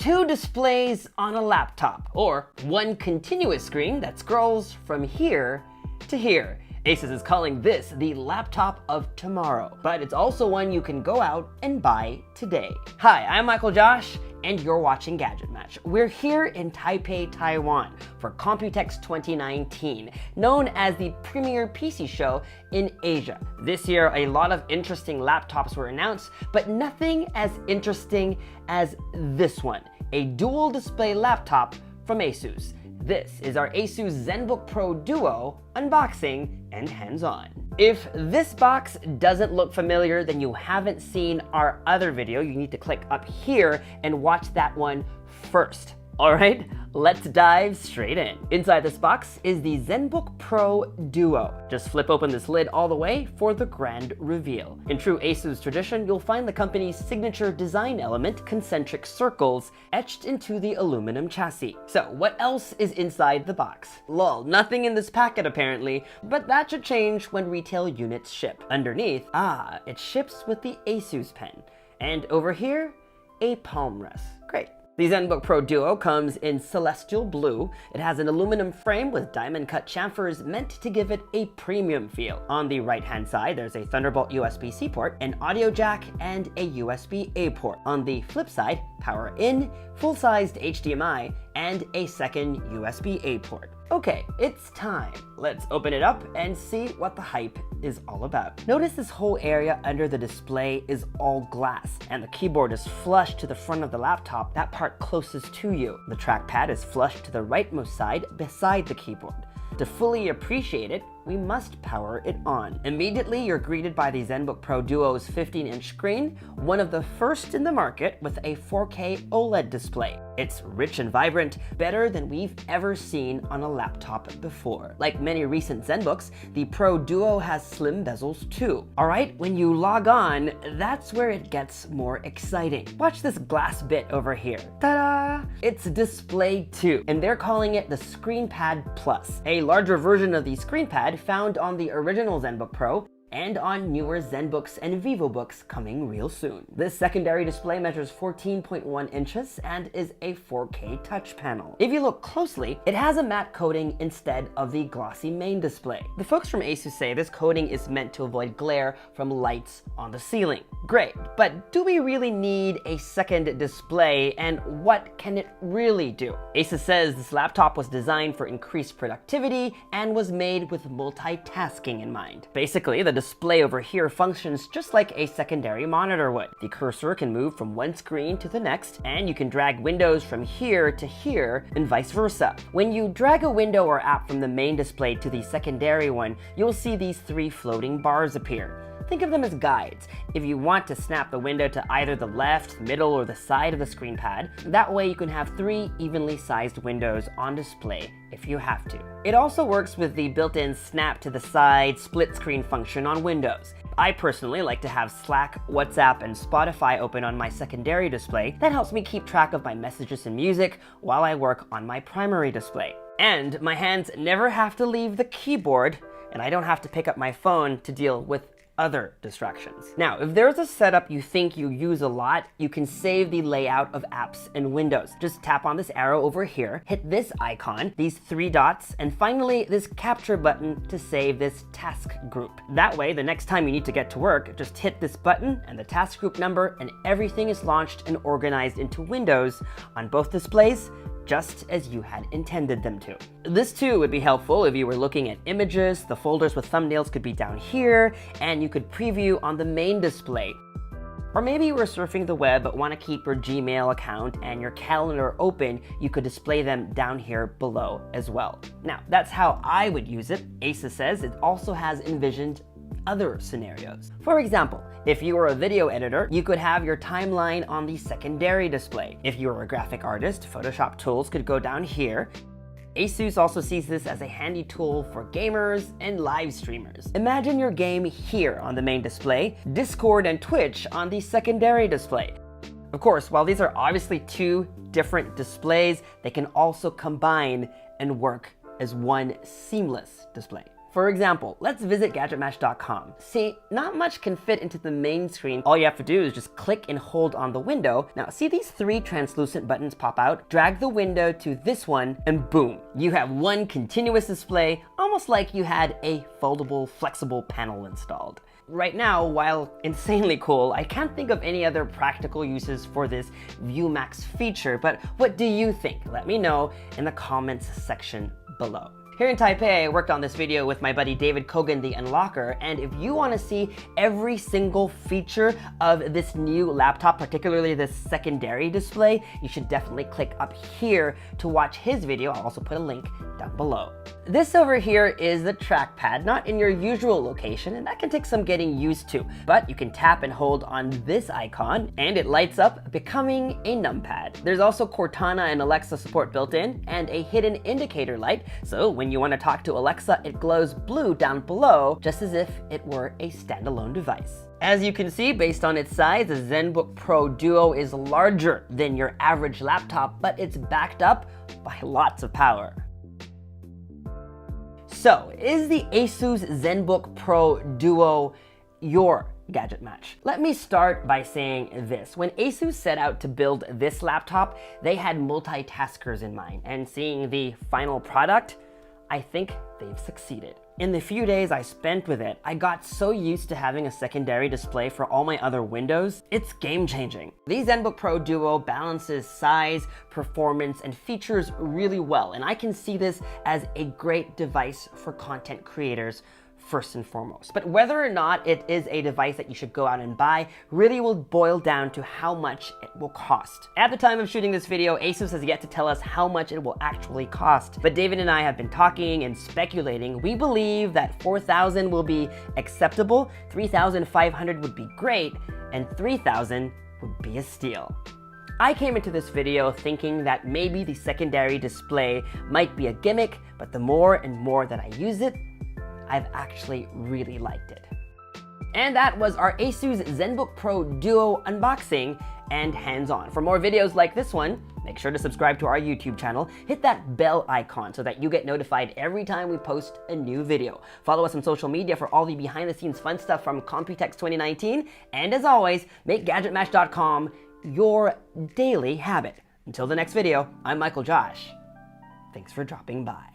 two displays on a laptop, or one continuous screen that scrolls from here to here. ASUS is calling this the laptop of tomorrow, but it's also one you can go out and buy today. Hi, I'm Michael Josh, and you're watching Gadget Match. We're here in Taipei, Taiwan for Computex 2019, known as the premier PC show in Asia. This year, a lot of interesting laptops were announced, but nothing as interesting as this one, a dual display laptop from ASUS. This is our ASUS ZenBook Pro Duo unboxing and hands-on. If this box doesn't look familiar, then you haven't seen our other video. You need to click up here and watch that one first. All right, let's dive straight in. Inside this box is the ZenBook Pro Duo. Just flip open this lid all the way for the grand reveal. In true ASUS tradition, you'll find the company's signature design element, concentric circles, etched into the aluminum chassis. So what else is inside the box? Lol, nothing in this packet apparently, but that should change when retail units ship. Underneath, it ships with the ASUS pen. And over here, a palm rest. Great. The ZenBook Pro Duo comes in celestial blue. It has an aluminum frame with diamond cut chamfers meant to give it a premium feel. On the right hand side, there's a Thunderbolt USB-C port, an audio jack, and a USB-A port. On the flip side, power in, full-sized HDMI, and a second USB-A port. Okay, it's time. Let's open it up and see what the hype is all about. Notice this whole area under the display is all glass, and the keyboard is flush to the front of the laptop, that part closest to you. The trackpad is flush to the rightmost side beside the keyboard. To fully appreciate it, we must power it on. Immediately, you're greeted by the ZenBook Pro Duo's 15-inch screen, one of the first in the market with a 4K OLED display. It's rich and vibrant, better than we've ever seen on a laptop before. Like many recent ZenBooks, the Pro Duo has slim bezels too. All right, when you log on, that's where it gets more exciting. Watch this glass bit over here. Ta-da! It's Display 2, and they're calling it the ScreenPad Plus, a larger version of the ScreenPad found on the original ZenBook Pro and on newer ZenBooks and VivoBooks coming real soon. This secondary display measures 14.1 inches and is a 4K touch panel. If you look closely, it has a matte coating instead of the glossy main display. The folks from ASUS say this coating is meant to avoid glare from lights on the ceiling. Great, but do we really need a second display, and what can it really do? ASUS says this laptop was designed for increased productivity and was made with multitasking in mind. Basically, the display over here functions just like a secondary monitor would. The cursor can move from one screen to the next, and you can drag windows from here to here and vice versa. When you drag a window or app from the main display to the secondary one, you'll see these three floating bars appear. Think of them as guides. If you want to snap the window to either the left, middle, or the side of the ScreenPad, that way you can have three evenly sized windows on display if you have to. It also works with the built-in snap to the side split screen function on Windows. I personally like to have Slack, WhatsApp, and Spotify open on my secondary display. That helps me keep track of my messages and music while I work on my primary display. And my hands never have to leave the keyboard, and I don't have to pick up my phone to deal with other distractions. Now, if there's a setup you think you use a lot, you can save the layout of apps and windows. Just tap on this arrow over here, hit this icon, these three dots, and finally this capture button to save this task group. That way, the next time you need to get to work, just hit this button and the task group number, and everything is launched and organized into windows on both displays, just as you had intended them to. This too would be helpful if you were looking at images. The folders with thumbnails could be down here, and you could preview on the main display. Or maybe you were surfing the web but want to keep your Gmail account and your calendar open, you could display them down here below as well. Now, that's how I would use it. ASUS says it also has envisioned other scenarios. For example, if you were a video editor, you could have your timeline on the secondary display. If you were a graphic artist, Photoshop tools could go down here. ASUS also sees this as a handy tool for gamers and live streamers. Imagine your game here on the main display, Discord and Twitch on the secondary display. Of course, while these are obviously two different displays, they can also combine and work as one seamless display. For example, let's visit gadgetmatch.com. See, not much can fit into the main screen. All you have to do is just click and hold on the window. Now, see these 3 translucent buttons pop out? Drag the window to this one, and boom, you have one continuous display, almost like you had a foldable, flexible panel installed. Right now, while insanely cool, I can't think of any other practical uses for this ViewMax feature, but what do you think? Let me know in the comments section below. Here in Taipei, I worked on this video with my buddy David Kogan, the Unlocker, and if you want to see every single feature of this new laptop, particularly this secondary display, you should definitely click up here to watch his video. I'll also put a link down below. This over here is the trackpad, not in your usual location, and that can take some getting used to, but you can tap and hold on this icon, and it lights up, becoming a numpad. There's also Cortana and Alexa support built in, and a hidden indicator light, so when you want to talk to Alexa, it glows blue down below, just as if it were a standalone device. As you can see, based on its size, the ZenBook Pro Duo is larger than your average laptop, but it's backed up by lots of power. So, is the ASUS ZenBook Pro Duo your gadget match? Let me start by saying this. When ASUS set out to build this laptop, they had multitaskers in mind, and seeing the final product, I think they've succeeded. In the few days I spent with it, I got so used to having a secondary display for all my other windows, it's game-changing. The ZenBook Pro Duo balances size, performance, and features really well, and I can see this as a great device for content creators first and foremost. But whether or not it is a device that you should go out and buy really will boil down to how much it will cost. At the time of shooting this video, ASUS has yet to tell us how much it will actually cost. But David and I have been talking and speculating. We believe that $4,000 will be acceptable, $3,500 would be great, and $3,000 would be a steal. I came into this video thinking that maybe the secondary display might be a gimmick, but the more and more that I use it, I've actually really liked it. And that was our ASUS ZenBook Pro Duo unboxing and hands-on. For more videos like this one, make sure to subscribe to our YouTube channel. Hit that bell icon so that you get notified every time we post a new video. Follow us on social media for all the behind-the-scenes fun stuff from Computex 2019. And as always, make gadgetmatch.com your daily habit. Until the next video, I'm Michael Josh. Thanks for dropping by.